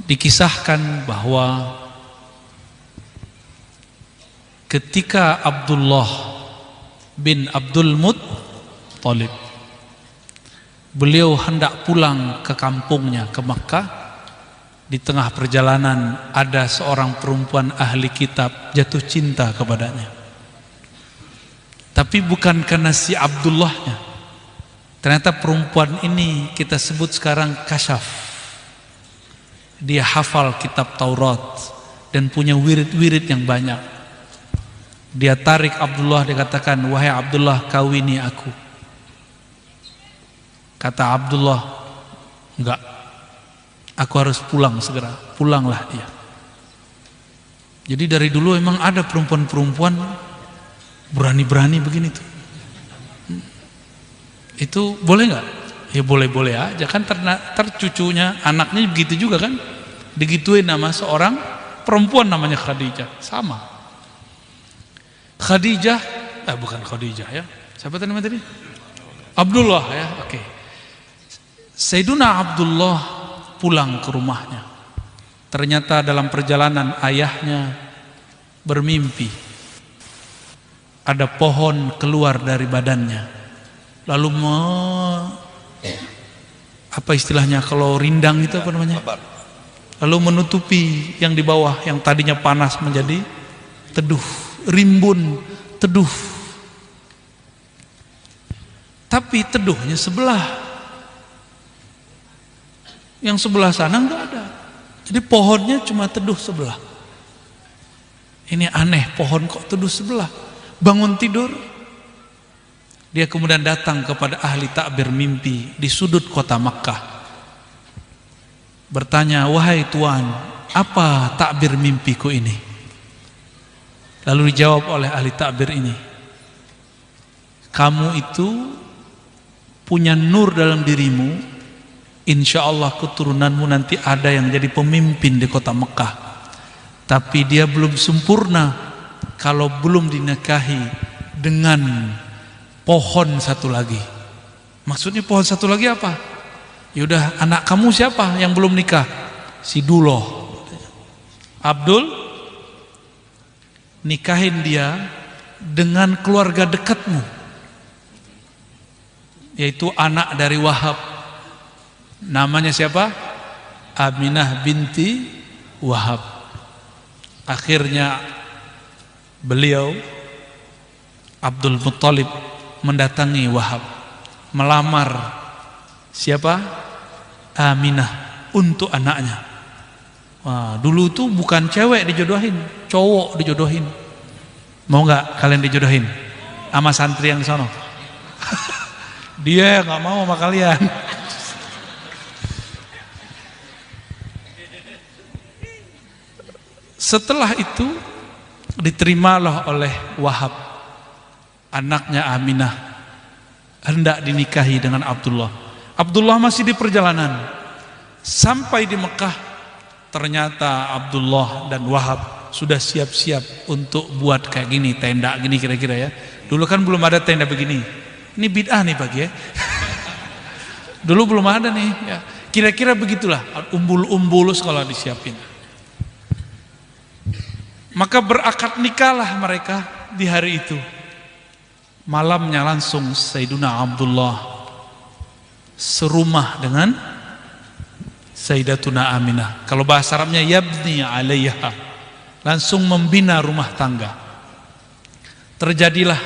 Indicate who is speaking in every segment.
Speaker 1: Dikisahkan bahwa ketika Abdullah bin Abdul Muttalib beliau hendak pulang ke kampungnya ke Makkah, di tengah perjalanan ada seorang perempuan ahli kitab jatuh cinta kepadanya. Tapi bukan karena si Abdullahnya. Ternyata perempuan ini kita sebut sekarang kasyaf. Dia hafal kitab Taurat dan punya wirid-wirid yang banyak. Dia tarik Abdullah, dia katakan, "Wahai Abdullah, kawini aku." Kata Abdullah, "Enggak, aku harus pulang segera." Pulanglah dia. Jadi dari dulu memang ada perempuan-perempuan berani-berani begini tuh. Itu boleh nggak? Ya boleh-boleh aja kan, tercucunya anaknya begitu juga kan, digituin nama seorang perempuan namanya Khadijah. Sama Khadijah, bukan Khadijah ya, siapa tadi namanya tadi? Abdullah ya, oke. Sayyiduna Abdullah pulang ke rumahnya. Ternyata dalam perjalanan ayahnya bermimpi ada pohon keluar dari badannya, lalu apa istilahnya kalau rindang itu apa namanya? Lalu menutupi yang di bawah yang tadinya panas menjadi teduh, rimbun teduh. Tapi teduhnya sebelah, yang sebelah sana enggak ada. Jadi pohonnya cuma teduh sebelah. Ini aneh, pohon kok teduh sebelah. Bangun tidur, dia kemudian datang kepada ahli takbir mimpi di sudut kota Makkah, bertanya, "Wahai tuan, apa takbir mimpiku ini?" Lalu dijawab oleh ahli takbir ini, "Kamu itu punya nur dalam dirimu, insya Allah keturunanmu nanti ada yang jadi pemimpin di kota Mekah. Tapi dia belum sempurna kalau belum dinikahi dengan pohon satu lagi." Maksudnya pohon satu lagi apa? Yaudah, anak kamu siapa yang belum nikah? Si Duloh. Abdul, nikahin dia dengan keluarga dekatmu, yaitu anak dari Wahab. Namanya siapa? Aminah binti Wahab. Akhirnya beliau Abdul Muttalib mendatangi Wahab, melamar siapa? Aminah untuk anaknya. Wah, dulu tuh bukan cewek dijodohin, cowok dijodohin. Mau nggak kalian dijodohin sama santri yang di sana? Dia nggak mau sama kalian. Setelah itu diterimalah oleh Wahab, anaknya Aminah, hendak dinikahi dengan Abdullah. Abdullah masih di perjalanan sampai di Mekah. Ternyata Abdullah dan Wahab sudah siap-siap untuk buat kayak gini, tenda gini kira-kira ya. Dulu kan belum ada tenda begini. Ini bid'ah nih Pak ya. Dulu belum ada nih ya. Kira-kira begitulah, umbul-umbulus kalau disiapin. Maka berakad nikahlah mereka di hari itu. Malamnya langsung Sayyiduna Abdullah serumah dengan Sayyidatuna Aminah. Kalau bahasa Arabnya yabni alaiha, langsung membina rumah tangga. Terjadilah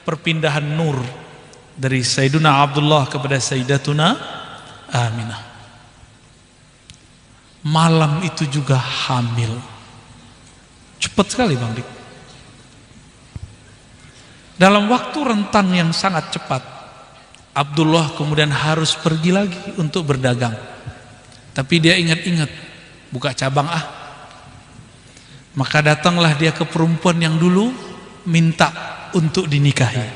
Speaker 1: perpindahan nur dari Sayyiduna Abdullah kepada Sayyidatuna Aminah. Malam itu juga hamil. Cepat sekali Bang Dik. Dalam waktu rentang yang sangat cepat, Abdullah kemudian harus pergi lagi untuk berdagang. Tapi dia ingat-ingat, buka cabang Maka datanglah dia ke perempuan yang dulu minta untuk dinikahi.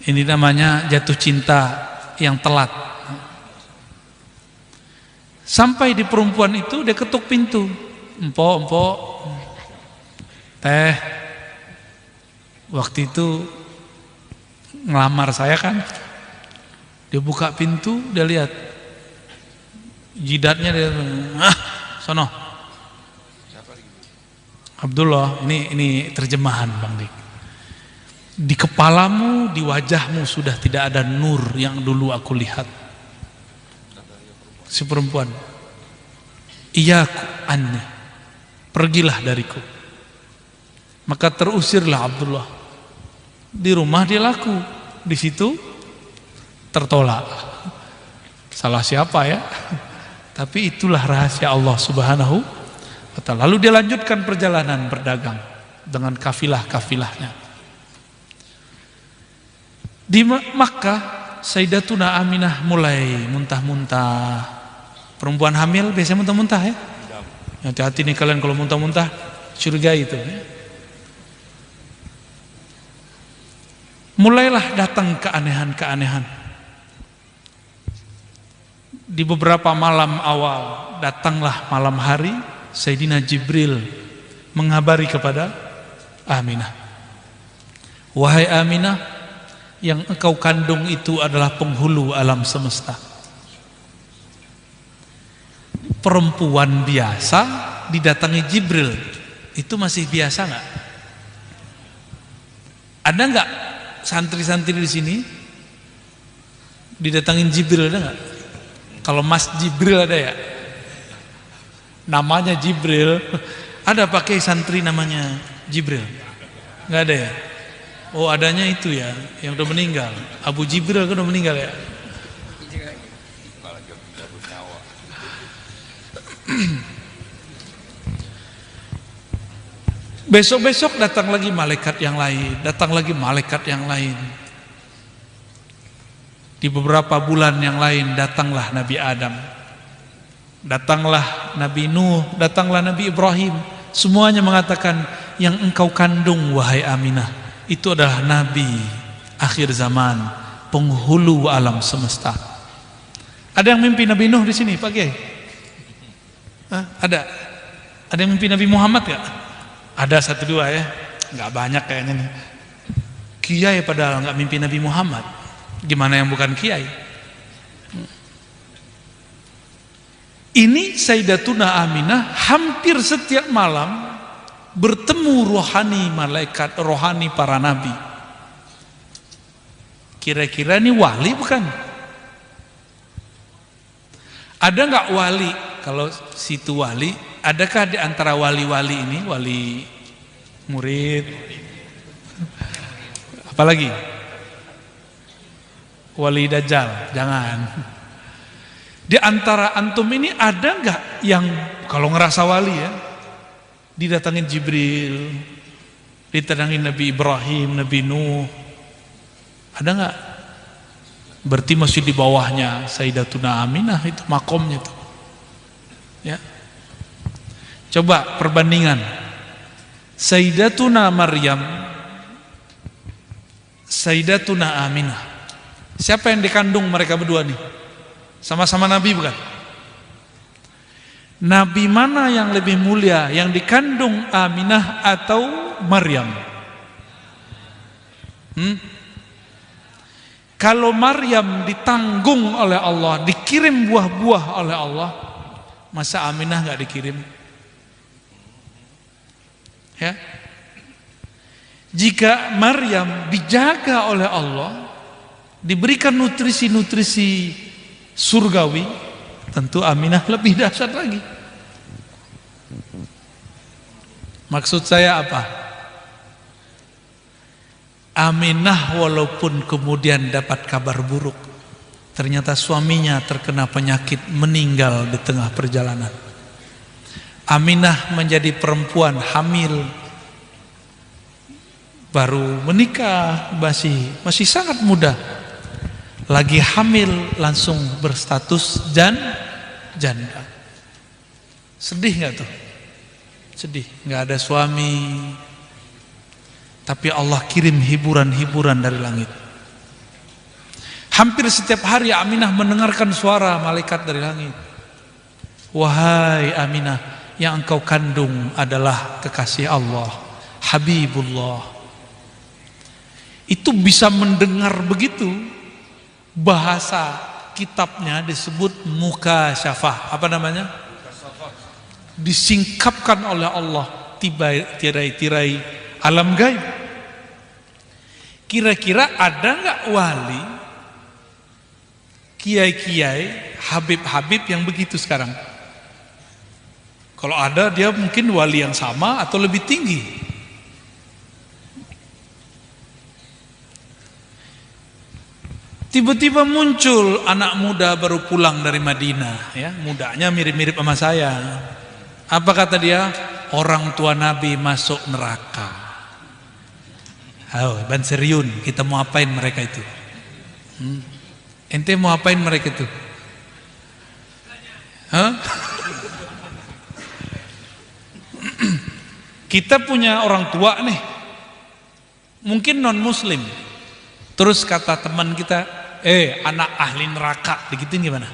Speaker 1: Ini namanya jatuh cinta yang telat. Sampai di perempuan itu dia ketuk pintu. Empok, teh, waktu itu ngelamar saya kan. Dia buka pintu, dia lihat jidatnya, dia Sono. Abdullah, ini terjemahan Bang Dik. Di kepalamu, di wajahmu sudah tidak ada nur yang dulu aku lihat. Si perempuan, iyaku anni, pergilah dariku. Maka terusirlah Abdullah. Di rumah dia laku, di situ tertolak. Salah siapa ya? Tapi itulah rahasia Allah Subhanahu wa ta'ala. Lalu dia lanjutkan perjalanan berdagang dengan kafilah-kafilahnya. Di Makkah, Sayyidatuna Aminah mulai muntah-muntah. Perempuan hamil biasanya muntah-muntah ya. Hati-hati nih kalian kalau muntah-muntah, curigai itu ya. Mulailah datang keanehan-keanehan. Di beberapa malam awal, datanglah malam hari, Sayyidina Jibril mengabari kepada Aminah. Wahai Aminah, yang engkau kandung itu adalah penghulu alam semesta. Perempuan biasa didatangi Jibril, itu masih biasa nggak? Ada nggak santri-santri di sini didatangin Jibril, ada nggak? Kalau Mas Jibril ada ya? Namanya Jibril. Ada pakai santri namanya Jibril? Nggak ada ya? Oh adanya itu ya, yang udah meninggal. Abu Jibril kan udah meninggal ya? Besok-besok datang lagi malaikat yang lain, datang lagi malaikat yang lain. Di beberapa bulan yang lain datanglah Nabi Adam, datanglah Nabi Nuh, datanglah Nabi Ibrahim. Semuanya mengatakan, yang engkau kandung wahai Aminah itu adalah Nabi akhir zaman, penghulu alam semesta. Ada yang mimpi Nabi Nuh di sini, Pak Kiai? Ada? Ada yang mimpi Nabi Muhammad gak? Ada satu dua ya, nggak banyak kayaknya nih. Kiai padahal nggak mimpi Nabi Muhammad. Gimana yang bukan kiai? Ini Sayyidatuna Aminah hampir setiap malam bertemu rohani malaikat, rohani para nabi. Kira-kira ini wali bukan? Ada nggak wali? Kalau situ wali, adakah di antara wali-wali ini, wali murid? Apalagi? Wali Dajjal, jangan. Di antara antum ini ada nggak yang kalau ngerasa wali ya, didatangin Jibril, didatangin Nabi Ibrahim, Nabi Nuh, ada nggak? Berarti masih di bawahnya Sayyidatuna Aminah itu makomnya tuh. Ya. Coba perbandingan Sayyidatuna Maryam, Sayyidatuna Aminah. Siapa yang dikandung mereka berdua nih? Sama-sama Nabi bukan? Nabi mana yang lebih mulia, yang dikandung Aminah atau Maryam? Kalau Maryam ditanggung oleh Allah, dikirim buah-buah oleh Allah, masa Aminah gak dikirim? Ya. Jika Maryam dijaga oleh Allah, diberikan nutrisi-nutrisi surgawi, tentu Aminah lebih dahsyat lagi. Maksud saya apa? Aminah walaupun kemudian dapat kabar buruk, ternyata suaminya terkena penyakit, meninggal di tengah perjalanan. Aminah menjadi perempuan hamil, baru menikah, masih sangat muda. Lagi hamil langsung berstatus janda. Sedih gak tuh? Sedih, gak ada suami. Tapi Allah kirim hiburan-hiburan dari langit. Hampir setiap hari Aminah mendengarkan suara malaikat dari langit. Wahai Aminah, yang engkau kandung adalah kekasih Allah, Habibullah. Itu bisa mendengar begitu. Bahasa kitabnya disebut mukasyafah. Apa namanya? disingkapkan oleh Allah tirai-tirai alam gaib. Kira-kira ada nggak wali, kiai-kiai, habib-habib yang begitu sekarang? Kalau ada, dia mungkin wali yang sama atau lebih tinggi. Tiba-tiba muncul anak muda baru pulang dari Madinah, ya, mudanya mirip-mirip sama saya. Apa kata dia? Orang tua Nabi masuk neraka. Oh, Ban Seriun, kita mau apain mereka itu? Ente mau apain mereka itu? Hah? Kita punya orang tua nih, mungkin non muslim, terus kata teman kita, anak ahli neraka, digituin gimana?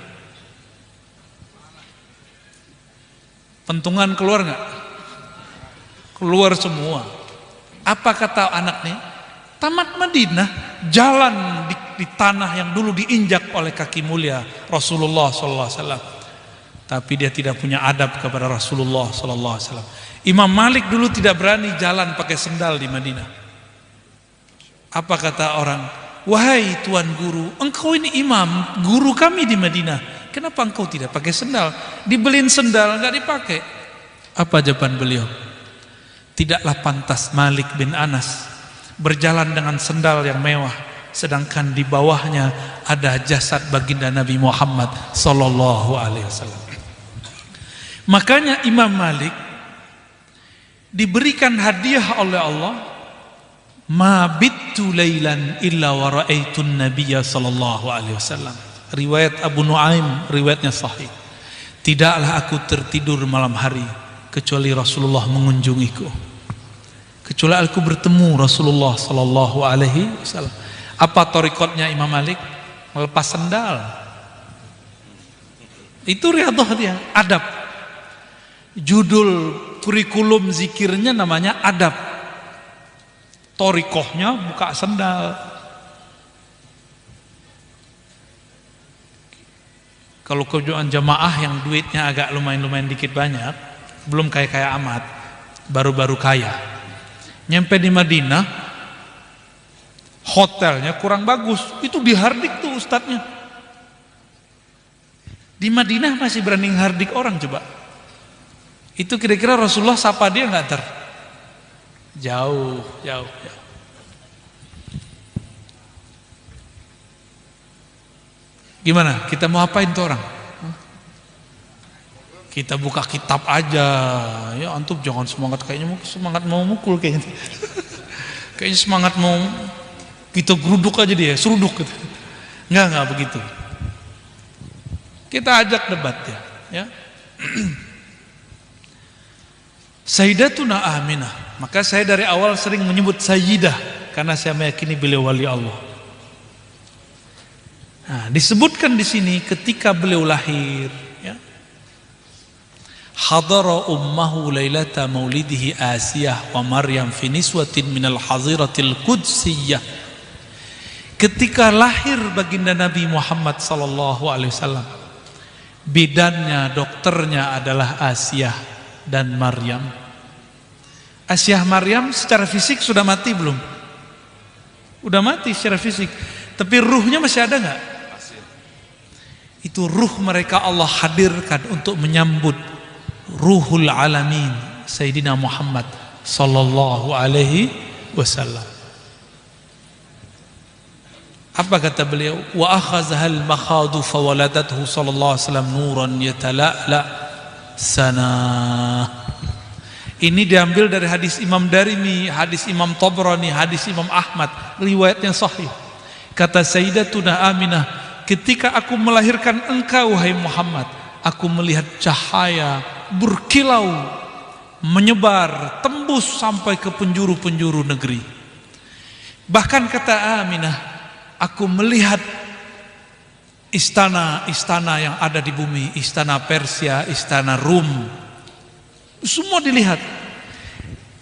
Speaker 1: Pentungan keluar nggak? Keluar semua. Apa kata anaknya? Tamat Madinah, jalan di tanah yang dulu diinjak oleh kaki mulia Rasulullah SAW. Tapi dia tidak punya adab kepada Rasulullah SAW. Imam Malik dulu tidak berani jalan pakai sendal di Madinah. Apa kata orang? Wahai tuan guru, engkau ini imam, guru kami di Madinah. Kenapa engkau tidak pakai sendal? Dibeliin sendal nggak dipakai. Apa jawaban beliau? Tidaklah pantas Malik bin Anas berjalan dengan sendal yang mewah, sedangkan di bawahnya ada jasad baginda Nabi Muhammad sallallahu alaihi wasallam. Makanya Imam Malik diberikan hadiah oleh Allah, ma bittu lailan illa wa ra'aitun nabiyya sallallahu alaihi wasallam. Riwayat Abu Nuaim, riwayatnya sahih. Tidaklah aku tertidur malam hari kecuali Rasulullah mengunjungiku, kecuali aku bertemu Rasulullah sallallahu alaihi wasallam. Apa torikotnya Imam Malik? Melepas sendal. Itu riyadhah dia, adab. Judul kurikulum zikirnya namanya adab. Torikohnya buka sendal. Kalau kejuan jamaah yang duitnya agak lumayan dikit banyak, belum kaya-kaya amat, baru-baru kaya, nyampe di Madinah, hotelnya kurang bagus, itu dihardik tuh ustadznya. Di Madinah masih berani hardik orang, coba. Itu kira-kira Rasulullah sapa dia nggak ter? Jauh. Gimana? Kita mau apain tuh orang? Kita buka kitab aja. Ya antum jangan semangat, kayaknya semangat mau mukul kayaknya. Kayaknya semangat mau kita geruduk aja dia, seruduk gitu. Enggak begitu. Kita ajak debat ya. Sayyidatuna Aminah. Maka saya dari awal sering menyebut Sayyidah karena saya meyakini beliau wali Allah. Nah, disebutkan di sini ketika beliau lahir, ya. Hadara ummahu lailata maulidihi Asiyah wa Maryam fi niswatin minal haziratil qudsiyah. Ketika lahir baginda Nabi Muhammad sallallahu alaihi wasallam, bidannya, dokternya adalah Asiyah dan Maryam. Asiyah Maryam secara fisik sudah mati belum? Udah mati secara fisik, tapi ruhnya masih ada nggak? Itu ruh mereka Allah hadirkan untuk menyambut ruhul alamin Sayyidina Muhammad sallallahu alaihi wasallam. Apa kata beliau? Wa akhazahal makhadu fawaladathu sallallahu alaihi wasallam nuran yatala'la sana. Ini diambil dari hadis Imam Darimi, hadis Imam Tabrani, hadis Imam Ahmad, riwayatnya sahih. Kata Sayyidatuna Aminah, ketika aku melahirkan engkau wahai Muhammad, aku melihat cahaya berkilau menyebar tembus sampai ke penjuru-penjuru negeri. Bahkan kata Aminah, aku melihat istana-istana yang ada di bumi, istana Persia, istana Rum, semua dilihat.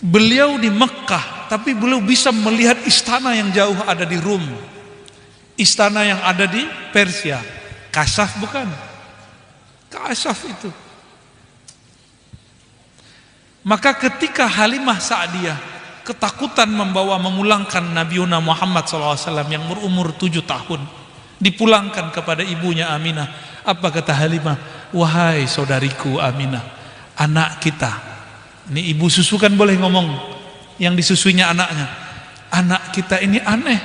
Speaker 1: Beliau di Mekah, tapi beliau bisa melihat istana yang jauh ada di Rum, istana yang ada di Persia. Kasyaf bukan? Kasyaf itu. Maka ketika Halimah Sa'diyah ketakutan memulangkan Nabi Muhammad SAW yang berumur 7 tahun, dipulangkan kepada ibunya Aminah, apa kata Halimah? Wahai saudariku Aminah, anak kita, ini ibu susu kan boleh ngomong, yang disusuinya anaknya, anak kita ini aneh.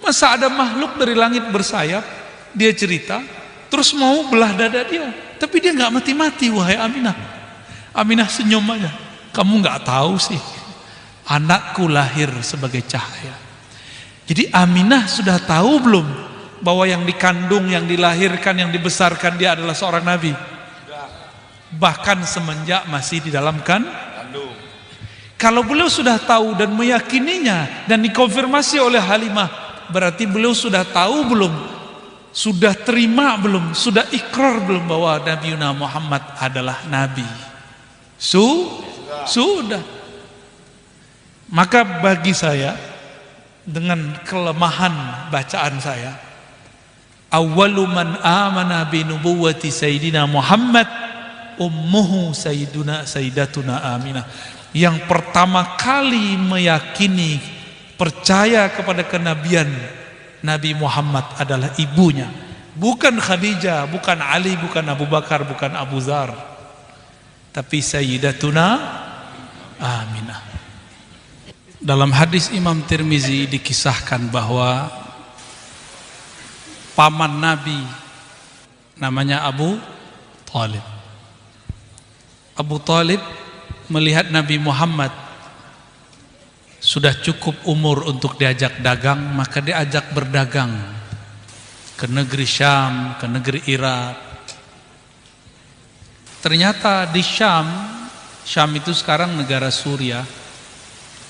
Speaker 1: Masa ada makhluk dari langit bersayap, dia cerita, terus mau belah dada dia, tapi dia nggak mati-mati. Wahai Aminah. Aminah senyum aja. Kamu nggak tahu sih, anakku lahir sebagai cahaya. Jadi Aminah sudah tahu belum bahwa yang dikandung, yang dilahirkan, yang dibesarkan dia adalah seorang nabi? Bahkan semenjak masih di dalam kandung. Kalau beliau sudah tahu dan meyakininya dan dikonfirmasi oleh Halimah, berarti beliau sudah tahu belum? Sudah terima belum? Sudah ikrar belum bahwa Nabi Muhammad adalah nabi? Sudah. Maka bagi saya, dengan kelemahan bacaan saya, awwalu man amana bi nubuwwati sayyidina Muhammad ummuhu sayyidatuna Aminah. Yang pertama kali meyakini, percaya kepada kenabian Nabi Muhammad adalah ibunya, bukan Khadijah, bukan Ali, bukan Abu Bakar, bukan Abu Dzar, tapi Sayyidatuna Aminah. Dalam hadis Imam Tirmizi dikisahkan bahwa paman Nabi namanya Abu Thalib. Abu Thalib melihat Nabi Muhammad sudah cukup umur untuk diajak dagang, maka diajak berdagang ke negeri Syam, ke negeri Irak. Ternyata di Syam itu sekarang negara Suriah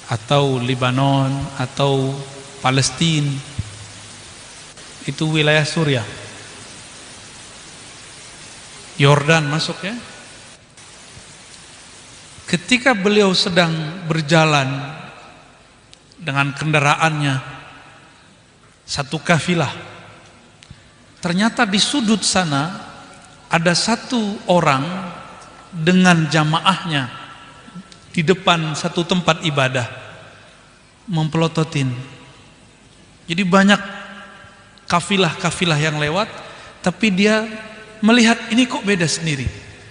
Speaker 1: atau Lebanon atau Palestina, itu wilayah Suriah. Yordan masuk ya. Ketika beliau sedang berjalan dengan kendaraannya, satu kafilah, ternyata di sudut sana ada satu orang dengan jamaahnya di depan satu tempat ibadah mempelototin. Jadi banyak kafilah-kafilah yang lewat, tapi dia melihat ini kok beda sendiri.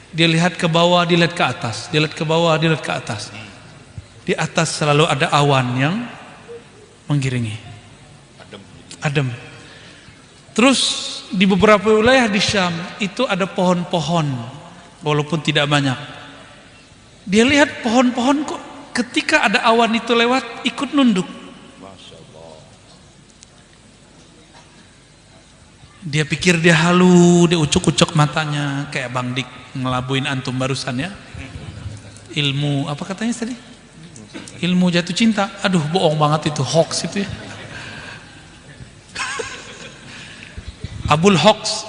Speaker 1: Dia lihat ke bawah, dia lihat ke atas, dia lihat ke bawah, dia lihat ke atas. Di atas selalu ada awan yang mengiringi, adem. Terus di beberapa wilayah di Syam itu ada pohon-pohon, walaupun tidak banyak. Dia lihat pohon-pohon kok ketika ada awan itu lewat ikut nunduk. Dia pikir dia halu, dia ucuk-ucuk matanya kayak Bang Dik ngelabuin antum barusan ya. Ilmu apa katanya tadi? Ilmu jatuh cinta. Aduh, bohong banget itu, hoax itu ya. Abul hoax.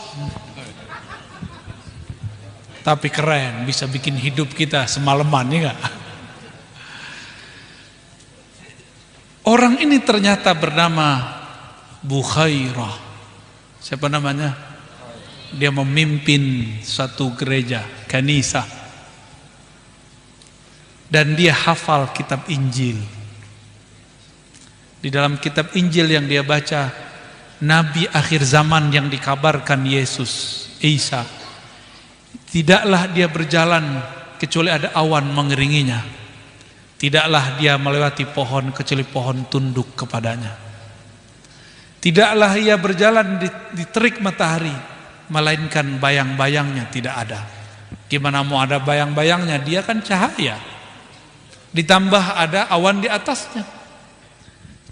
Speaker 1: Tapi keren, bisa bikin hidup kita semalaman ya enggak? Orang ini ternyata bernama Bukhairah. Siapa namanya? Dia memimpin suatu gereja, kanisa. Dan dia hafal kitab Injil. Di dalam kitab Injil yang dia baca, Nabi akhir zaman yang dikabarkan Yesus, Isa, tidaklah dia berjalan kecuali ada awan mengiringinya. Tidaklah dia melewati pohon kecuali pohon tunduk kepadanya. Tidaklah ia berjalan di terik matahari, melainkan bayang-bayangnya tidak ada. Gimana mau ada bayang-bayangnya? Dia kan cahaya. Ditambah ada awan di atasnya.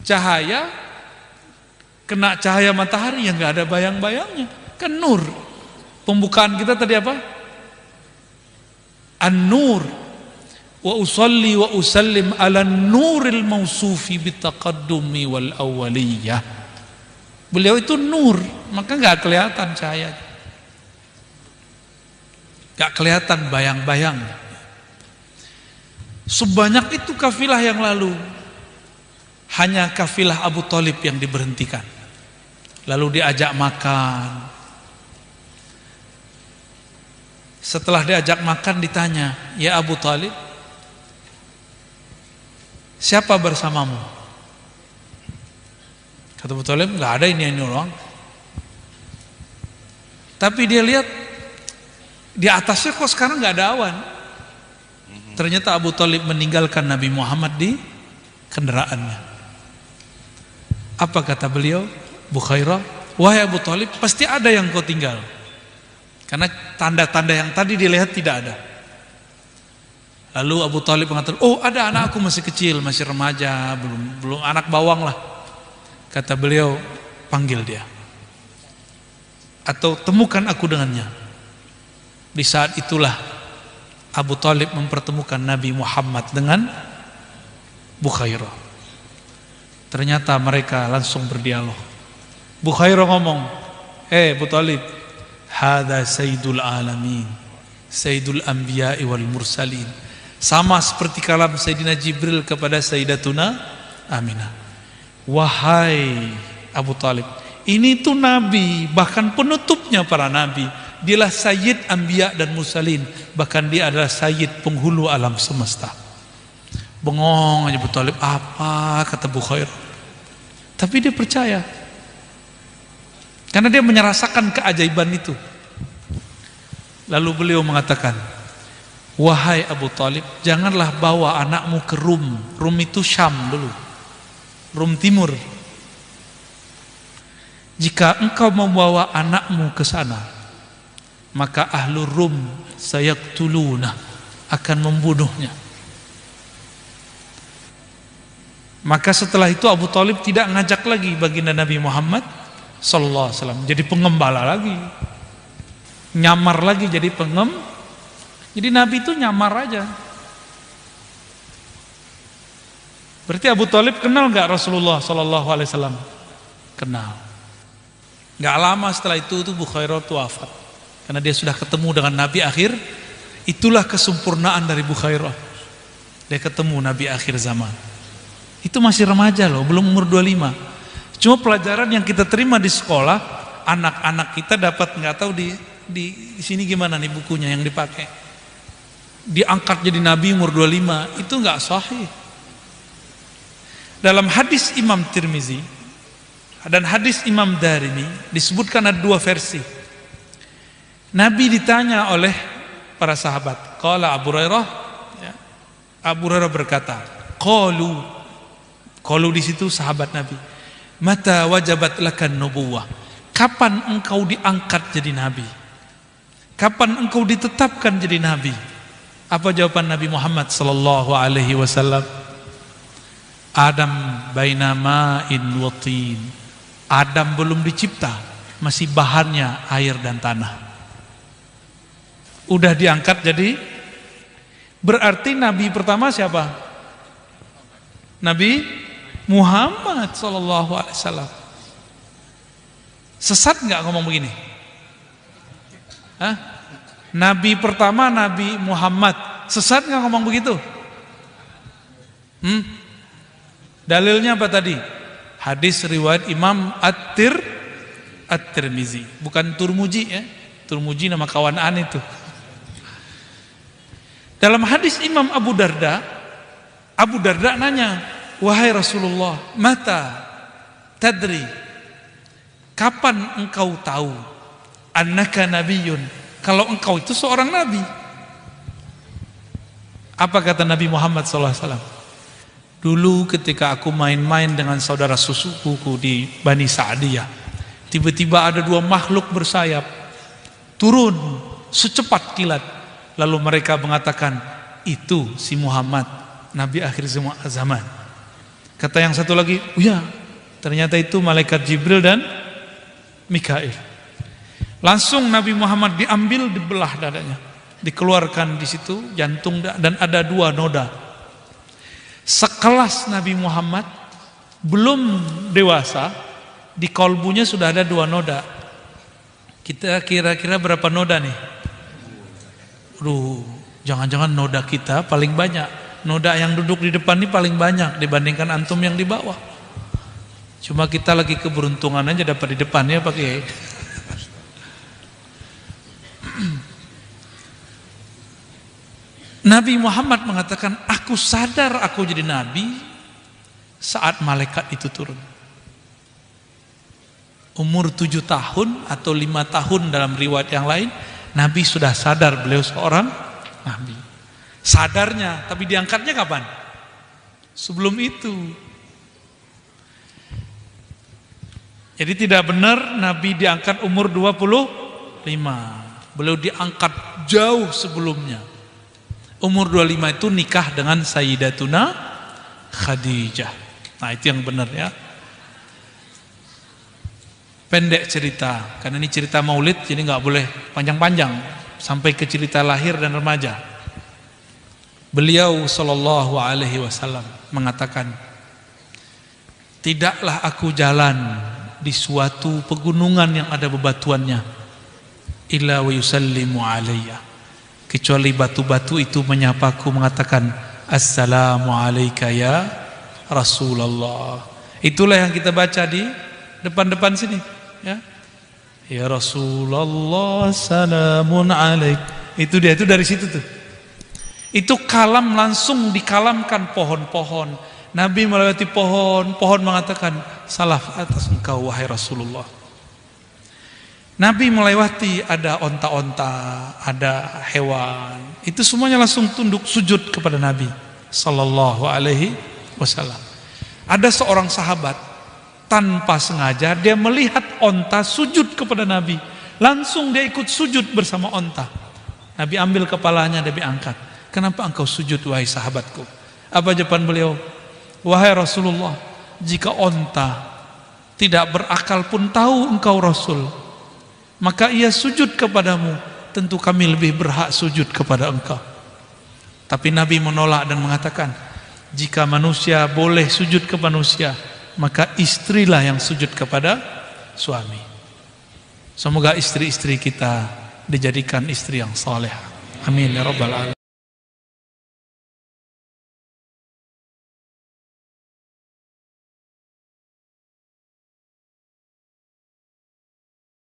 Speaker 1: Cahaya, kena cahaya matahari yang nggak ada bayang-bayangnya. Kan nur. Pembukaan kita tadi apa? An-nur. Wa usalli wa usallim ala nuril mausufi bitaqaddumi wal awwaliyah. Beliau itu nur, maka nggak kelihatan cahaya, nggak kelihatan bayang-bayang. Sebanyak itu kafilah yang lalu, hanya kafilah Abu Thalib yang diberhentikan. Lalu diajak makan. Setelah diajak makan ditanya, ya Abu Thalib, siapa bersamamu? Kata Abu Thalib, nggak ada, ini orang. Tapi dia lihat di atasnya kok sekarang nggak ada awan. Ternyata Abu Thalib meninggalkan Nabi Muhammad di kendaraannya. Apa kata beliau? Bukhairah, wahai Abu Thalib, pasti ada yang kau tinggal. Karena tanda-tanda yang tadi dilihat tidak ada. Lalu Abu Thalib mengatakan, oh ada, anakku masih kecil, masih remaja, belum anak bawang lah. Kata beliau, panggil dia, atau temukan aku dengannya. Di saat itulah Abu Thalib mempertemukan Nabi Muhammad dengan Bukhairah. Ternyata mereka langsung berdialog. Bukhairah ngomong, Abu Thalib, hadza sayyidul alamin, sayyidul anbiya'i wal mursalin. Sama seperti kalam Sayyidina Jibril kepada Sayyidatuna Aminah. Wahai Abu Thalib, ini tuh nabi, bahkan penutupnya para nabi. Dialah sayyid anbiya dan mursalin, bahkan dia adalah sayyid penghulu alam semesta. Bengong aja Abu Thalib, apa kata Bukhairah? Tapi dia percaya, karena dia merasakan keajaiban itu. Lalu beliau mengatakan, wahai Abu Thalib, janganlah bawa anakmu ke Rum. Rum itu Syam dulu, Rum Timur. Jika engkau membawa anakmu ke sana, maka ahlu Rum sayaktuluna, akan membunuhnya. Maka setelah itu Abu Thalib tidak ngajak lagi baginda Nabi Muhammad sallallahu alaihi wasallam jadi pengembala lagi, nyamar lagi jadi jadi Nabi itu nyamar aja. Berarti Abu Thalib kenal gak Rasulullah sallallahu alaihi wasallam? Kenal. Gak lama setelah itu Bukhairah itu wafat, karena dia sudah ketemu dengan Nabi akhir. Itulah kesempurnaan dari Bukhairah. Dia ketemu Nabi akhir zaman. Itu masih remaja loh, belum umur 25. Cuma pelajaran yang kita terima di sekolah, anak-anak kita dapat, nggak tahu di sini gimana nih bukunya yang dipakai. Diangkat jadi nabi umur 25, itu nggak sahih. Dalam hadis Imam Tirmizi dan hadis Imam Darimi disebutkan ada dua versi. Nabi ditanya oleh para sahabat, qala Abu Hurairah, ya, Abu Hurairah berkata, qalu di situ sahabat Nabi, mata wajabat lakan nubuwah, kapan engkau diangkat jadi nabi? Kapan engkau ditetapkan jadi nabi? Apa jawaban Nabi Muhammad sallallahu alaihi wasallam? Adam baina ma'in wa tin. Adam belum dicipta, masih bahannya air dan tanah. Udah diangkat jadi, berarti nabi pertama siapa? Nabi Muhammad sallallahu alaihi wasallam. Sesat nggak ngomong begini? Hah? Nabi pertama Nabi Muhammad. Sesat nggak ngomong begitu? Dalilnya apa tadi? Hadis riwayat Imam At-Tirmizi, bukan Turmuji ya. Turmuji nama kawan an itu. Dalam hadis Imam Abu Darda nanya, wahai Rasulullah, mata tadri, kapan engkau tahu annaka nabiyyun, kalau engkau itu seorang nabi? Apa kata Nabi Muhammad SAW? Dulu ketika aku main-main dengan saudara susuku di Bani Sa'diyah, tiba-tiba ada dua makhluk bersayap turun secepat kilat, lalu mereka mengatakan, itu si Muhammad, Nabi akhir zaman. Kata yang satu lagi, oh ya, ternyata itu malaikat Jibril dan Mikail. Langsung Nabi Muhammad diambil, dibelah dadanya, dikeluarkan di situ jantung, dan ada dua noda. Sekelas Nabi Muhammad belum dewasa, di kolbunya sudah ada dua noda. Kita kira-kira berapa noda nih? Jangan-jangan noda kita paling banyak. Noda yang duduk di depan ini paling banyak dibandingkan antum yang di bawah. Cuma kita lagi keberuntungan aja dapat di depan ya Pak Kiai. Nabi Muhammad mengatakan, aku sadar aku jadi nabi saat malaikat itu turun. Umur 7 tahun atau 5 tahun dalam riwayat yang lain, Nabi sudah sadar beliau seorang Nabi. Sadarnya, tapi diangkatnya kapan? Sebelum itu. Jadi tidak benar Nabi diangkat umur 25. Beliau diangkat jauh sebelumnya. Umur 25 itu nikah dengan Sayyidatuna Khadijah. Nah, itu yang benar ya. Pendek cerita, karena ini cerita maulid, jadi nggak boleh panjang-panjang sampai ke cerita lahir dan remaja. Beliau sallallahu alaihi wasallam mengatakan, tidaklah aku jalan di suatu pegunungan yang ada bebatuannya, illa wa yusallimu alayya, kecuali batu-batu itu menyapaku mengatakan, assalamu alayka ya Rasulullah. Itulah yang kita baca di depan-depan sini, ya. Ya Rasulullah salamun alaik. Itu dia, itu dari situ tuh. Itu kalam, langsung dikalamkan pohon-pohon. Nabi melewati pohon, pohon mengatakan, salaf atas engkau wahai Rasulullah. Nabi melewati ada onta-onta, ada hewan. Itu semuanya langsung tunduk sujud kepada Nabi sallallahu alaihi wasallam. Ada seorang sahabat, tanpa sengaja dia melihat onta sujud kepada Nabi. Langsung dia ikut sujud bersama onta. Nabi ambil kepalanya, Nabi angkat. Kenapa engkau sujud wahai sahabatku? Apa jawaban beliau? Wahai Rasulullah, jika onta tidak berakal pun tahu engkau Rasul, maka ia sujud kepadamu, tentu kami lebih berhak sujud kepada engkau. Tapi Nabi menolak dan mengatakan, jika manusia boleh sujud ke manusia, maka istrilah yang sujud kepada suami. Semoga istri-istri kita dijadikan istri yang saleh. Amin ya rabbal alamin.